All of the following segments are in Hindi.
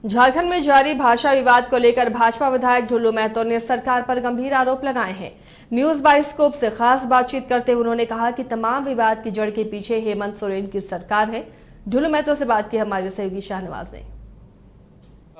झारखंड में जारी भाषा विवाद को लेकर भाजपा विधायक ढुल्लू महतो ने सरकार पर गंभीर आरोप लगाए हैं। न्यूज बाइस्कोप से खास बातचीत करते हुए उन्होंने कहा कि तमाम विवाद की जड़ के पीछे हेमंत सोरेन की सरकार है। ढुल्लू महतो से बात की हमारे सहयोगी शाहनवाज ने।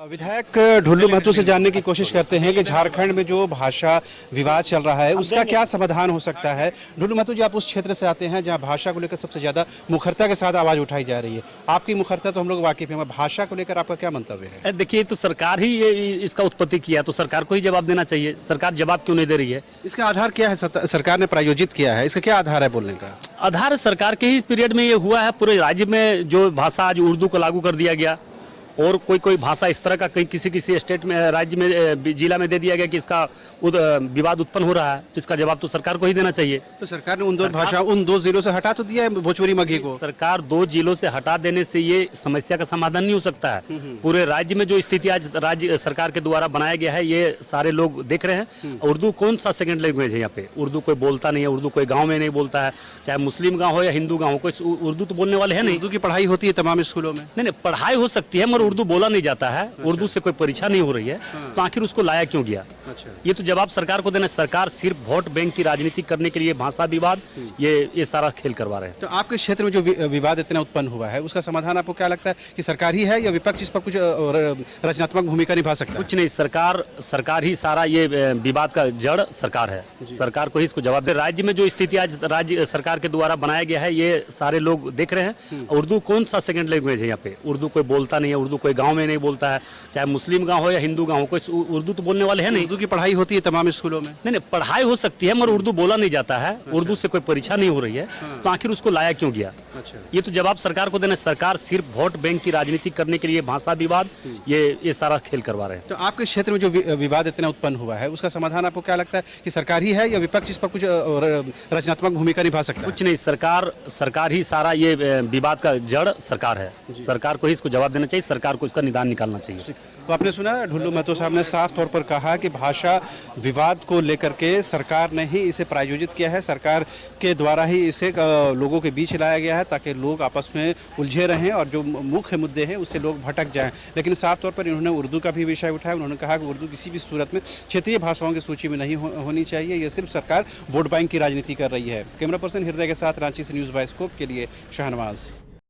विधायक ढुल्लू महतो से जानने की कोशिश करते हैं कि झारखंड में जो भाषा विवाद चल रहा है उसका क्या समाधान हो सकता है। ढुल्लू महतो जी, आप उस क्षेत्र से आते हैं जहां भाषा को लेकर सबसे ज्यादा मुखरता के साथ आवाज उठाई जा रही है। आपकी मुखरता तो हम लोग वाकिफ हैं, भाषा को लेकर आपका क्या मंतव्य है? देखिए, तो सरकार ही ये इसका उत्पत्ति किया, तो सरकार को ही जवाब देना चाहिए। सरकार जवाब क्यों नहीं दे रही है? इसका आधार क्या है? सरकार ने प्रायोजित किया है, इसका क्या आधार है बोलने का? आधार सरकार के ही पीरियड में ये हुआ है। पूरे राज्य में जो भाषा आज उर्दू को लागू कर दिया गया और कोई भाषा इस तरह का कहीं किसी स्टेट में, राज्य में, जिला में दे दिया गया कि इसका विवाद उत्पन्न हो रहा है, तो इसका जवाब तो सरकार को ही देना चाहिए। तो सरकार ने उन दो जिलों से हटा तो दिया है, भोजपुरी मगही को। सरकार 2 जिलों से हटा देने से ये समस्या का समाधान नहीं हो सकता है। पूरे राज्य में जो स्थिति आज राज्य सरकार के द्वारा बनाया गया है, ये सारे लोग देख रहे हैं। उर्दू कौन सा सेकंड लैंग्वेज है यहाँ पे? उर्दू कोई बोलता नहीं है, उर्दू कोई गाँव में नहीं बोलता है, चाहे मुस्लिम गाँव हो या हिंदू गाँव हो, कोई उर्दू तो बोलने वाले है नहीं। उर्दू की पढ़ाई होती है तमाम स्कूलों में? नहीं, पढ़ाई हो सकती है मगर उर्दू बोला नहीं जाता है। उर्दू से कोई परीक्षा नहीं हो रही है, तो आखिर उसको लाया क्यों गया? अच्छा। ये तो जवाब सरकार को देना। सरकार सिर्फ वोट बैंक की राजनीति करने के लिए भाषा विवाद ये सारा खेल करवा रहे हैं। तो आपके क्षेत्र में जो विवाद इतना उत्पन्न हुआ है उसका समाधान आपको क्या लगता है कि सरकार ही है या विपक्ष इस पर कुछ रचनात्मक भूमिका निभा सकता है? कुछ नहीं, सरकार ही सारा ये विवाद का जड़ सरकार है। सरकार को ही इसको जवाब दे। राज्य में जो स्थिति आज राज्य सरकार के द्वारा बनाया गया है, ये सारे लोग देख रहे हैं। उर्दू कौन सा सेकंड लैंग्वेज है यहाँ पे? उर्दू कोई बोलता नहीं है, उर्दू कोई गाँव में नहीं बोलता है, चाहे मुस्लिम गाँव हो या हिंदू गाँव हो, कोई उर्दू तो बोलने वाले है नहीं। उर्दू की पढ़ाई होती है तमाम स्कूलों में? नहीं, पढ़ाई हो सकती है मगर उर्दू बोला नहीं जाता है। उर्दू से कोई परीक्षा नहीं हो रही है, तो आखिर उसको लाया क्यों गया? अच्छा। ये तो जवाब सरकार को देना। सरकार सिर्फ वोट बैंक की राजनीति करने के लिए भाषा विवाद ये सारा खेल करवा रहे हैं। तो आपके क्षेत्र में जो विवाद इतना उत्पन्न हुआ है उसका समाधान आपको क्या लगता है कि सरकार ही है या विपक्ष इस पर कुछ रचनात्मक भूमिका निभा सकता है? कुछ नहीं, सरकार ही सारा ये विवाद का जड़ सरकार है। सरकार को ही इसको जवाब देना चाहिए, सरकार को इसका निदान निकालना चाहिए। तो आपने सुना ढुल्लू महतो साहब ने साफ तौर पर कहा कि भाषा विवाद को लेकर के सरकार ने ही इसे प्रायोजित किया है, सरकार के द्वारा ही इसे लोगों के बीच लाया गया है ताकि लोग आपस में उलझे रहें और जो मुख्य मुद्दे हैं उससे लोग भटक जाएं। लेकिन साफ तौर पर इन्होंने उर्दू का भी विषय उठाया। उन्होंने कहा कि उर्दू किसी भी सूरत में क्षेत्रीय भाषाओं की सूची में नहीं होनी चाहिए। ये सिर्फ सरकार वोट बैंक की राजनीति कर रही है। कैमरा पर्सन हृदय के साथ रांची से न्यूज़ बाइस्कोप के लिए शाहनवाज।